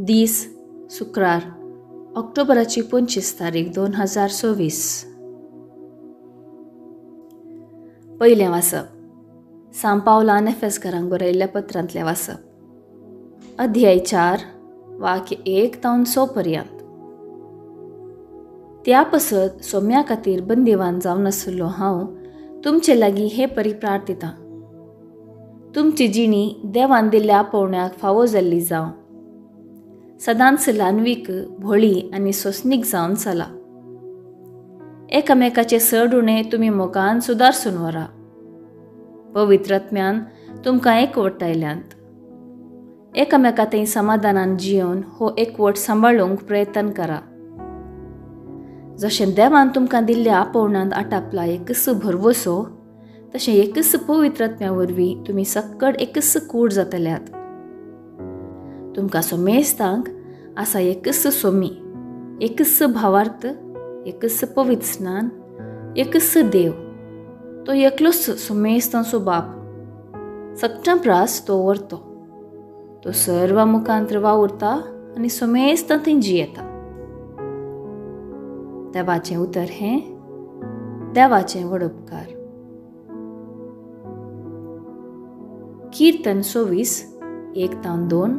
दीस शुक्रार ऑक्टोबराची 25 तारीख 2024. पयलें वाचप सांत पावलान एफेसकारांक बरयल्ल्या पत्रांतलें वाचप. अध्याय 4 वाक्य 1 तावन 6 पर्यंत. त्या पसत सोम्या खातीर बंदिवान जावन आसलो हांव तुमचे लागीं हे परी प्रार्थितां. तुमची जिणी देवान दिल्ल्या आपोवण्याक फावो जाल्ली जावं. सदांच ल्हानवीक भोळी आनी सोंसणीक जावन चला. एकामेकाचे चड उणें तुमी मोगान सुदारसून व्हरा. पवित्र आत्म्यान तुमकां एकवटायल्यांत. एकामेका थंय समाधानान जियोन हो एकवट सांबाळूंक प्रयत्न करा. जशें देवान तुमकां दिल्ल्या आपोवण्यांत आटापला एकच भरवसो, तशें एकच पवित्र आत्म्या वरवीं तुमी सक्कड एकच कूड जातल्यात. तुमकां सोमेस्तांक आसा एकच सोमी, एकच भावार्थ, एकच पवित्र स्नान, एकच देव. तो एकलोच सोमेस्तांचो बाप. सक्टां प्रास तो व्हरतो. तो सर्वा मुखांत्र वावुरता आनी सोमेस्तां थंय जियेता. देवाचें उतर हें देवाचें व्हड उपकार. कीर्तन 24 1 तावन 2,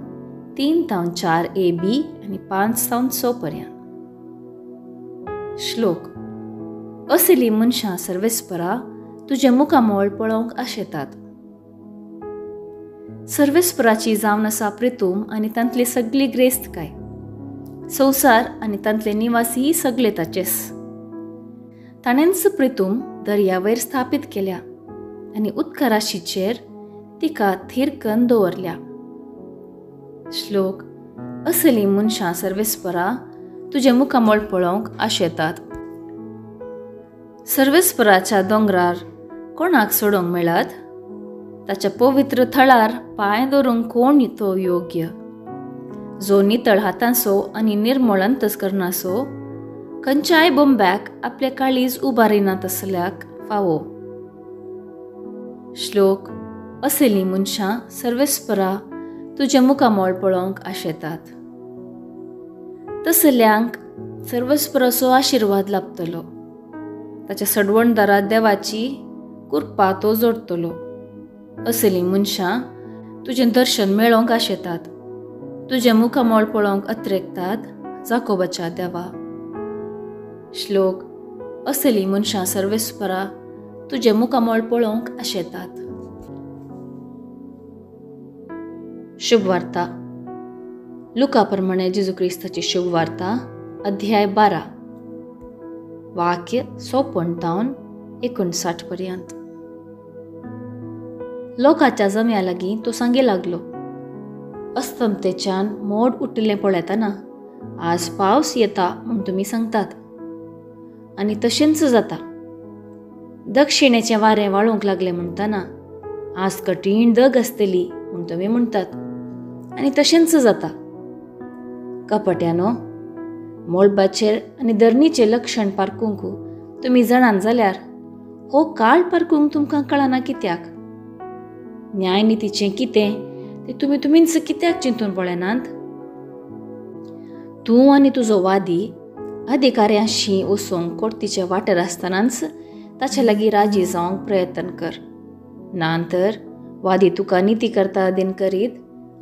3 तावन 4 AB आनी 5 तावन 6 पर्यंत. श्लोक. असली मनशां सर्वेस्परा तुजे मुखामोळ पळोवंक आशेतात. सर्वेस्पराची जावन आसा प्रितूम आनी तांतली सगळी ग्रेस्त काय. संवसार आनी तांतले निवासी सगळे ताचेस. ताणेंच प्रितूम दर्यावयर स्थापीत केल्या आनी उदकाराशीचेर तिका थिरकन दवरल्या. श्लोक. असली मनशां सर्वेस्परा तुजे मुखामोळ पळोवंक आशेतात. सर्वेस्पराच्या दोंगरार कोणाक सोडूंक मेळत? ताच्या पवित्र थळार पांय दवरूंक कोण तो योग्य? जो नितळ हातांचो आनी निर्मळ अंतस्करणाचो, खंयच्याय बोंब्याक आपले काळीज उबारिना तसल्याक फावो. श्लोक. असली मनशां सर्वेस्परा तुजे मुखामोळ पळोवंक आशेतात. तसल्यांक सर्वेस्पराचो आशिर्वाद लाभतलो. ताच्या सडवणदारात देवाची कृपा तो जोडतलो. असली मनशां तुजें दर्शन मेळोवंक आशेतात. तुजे मुखामोळ पळोवंक अत्रेकतात जाकोबाच्या देवा. श्लोक. असली मनशां सर्वेस्परा तुजे मुखामोळ पळोवंक आशेतात. शुभ वार्ता. लुका प्रमाणे जेजू क्रिस्ताची शुभ वार्ता अध्याय 12 वाक्य 56 तावन 59 पर्यंत. लोकाच्या जम्या लागीं तो सांगे लागलो. अस्तंतेच्यान मोड उठिल्लें पळयतना आज पावस येता म्हूण तुमी सांगतात आनी तशेंच जाता. दक्षिणेचें वारें वाळूंक लागलें म्हणटना आज कठीण दग आसतली म्हूण तुमी म्हणटात आनी तशेंच जाता. कपट्यानो, मोळबाचेर आनी धरणीचें लक्षण पारखूंक तुमी जाणान जाल्यार हो काळ पारखूंक तुमकां कळना कित्याक? न्यायनितीचें कितें तें तुमी तुमीच कित्याक चिंतून पळयनात? तूं आनी तुजो वादी अधिकाऱ्यांशी वचूंक कोर्टीच्या वाटेर आसतनाच ताचे लागीं राजी जावंक प्रयत्न कर. नांतर वादी तुका नितीकर्ता अधीन करीत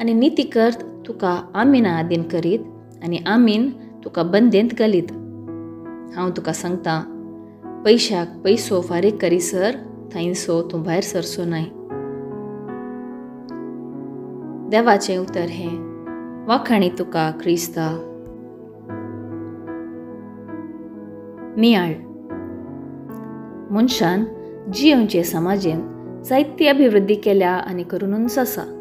आनी नितीकर्त तुका आमिना अधीन करीत आनी आमीन तुका बंदेंत घालीत. हांव तुका सांगतां, पयशाक पयसो फारीक करीसर थंयसो तूं भायर सरचो न्हय. देवाचें उतर हें वाखाणी तुका क्रिस्ता. नियाळ. मनशान जियोंचे समाजेंत जायती अभिवृद्धी केल्या आनी करूनच आसा.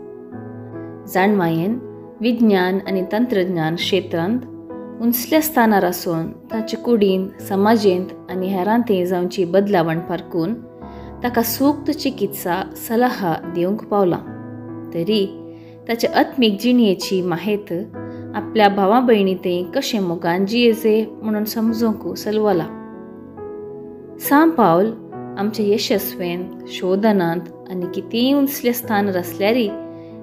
जाणवायेन विज्ञान आनी तंत्रज्ञान क्षेत्रांत उंचल्या स्थानार आसून ताचे कुडींत समाजेंत आनी हेरांतय जावची बदलावण पारखून ताका सूक्त चिकित्सा सल्ला दिवंक पावलां. तरी ताचे आत्मीक जिणयेची माहेत आपल्या भावा भयणींतय कशें मोगान जियेचे म्हणून समजूंक सलवला. सांत पावल आमच्या यशस्वेन शोधनांत आनी कितेंय उंचले स्थानार आसल्यारय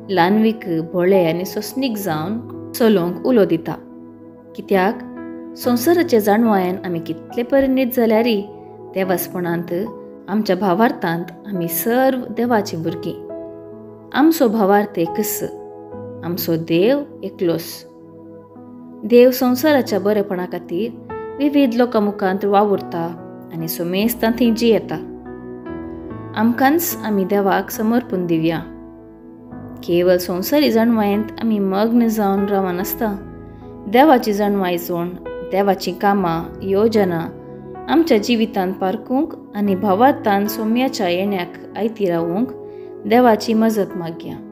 ल्हानवीक भोळे आनी सोंसणीक जावन चलोवंक उलो दिता. कित्याक संवसाराच्या जाणवायेन आमी कितले परिणीत जाल्यारय देवास्पणांत आमच्या भावार्थांत आमी सर्व देवाची भुरगीं. आमचो भावार्थ एकच, आमचो देव एकलोच. देव संवसाराच्या बरेपणा खातीर विविध लोकां मुखांत वावुरता आनी सोमेस्तां थंय जियेता. आमकांच आमी देवाक समर्पण दिवया. केवळ संवसारी जाणवायेंत आमी मग्न जावन रावनासता देवाची जाणवाय जोड, देवाची कामां, योजना आमच्या जिवितांत पारखूंक आनी भावार्थान सोम्याच्या येण्याक आयती रावूंक देवाची मजत मागया.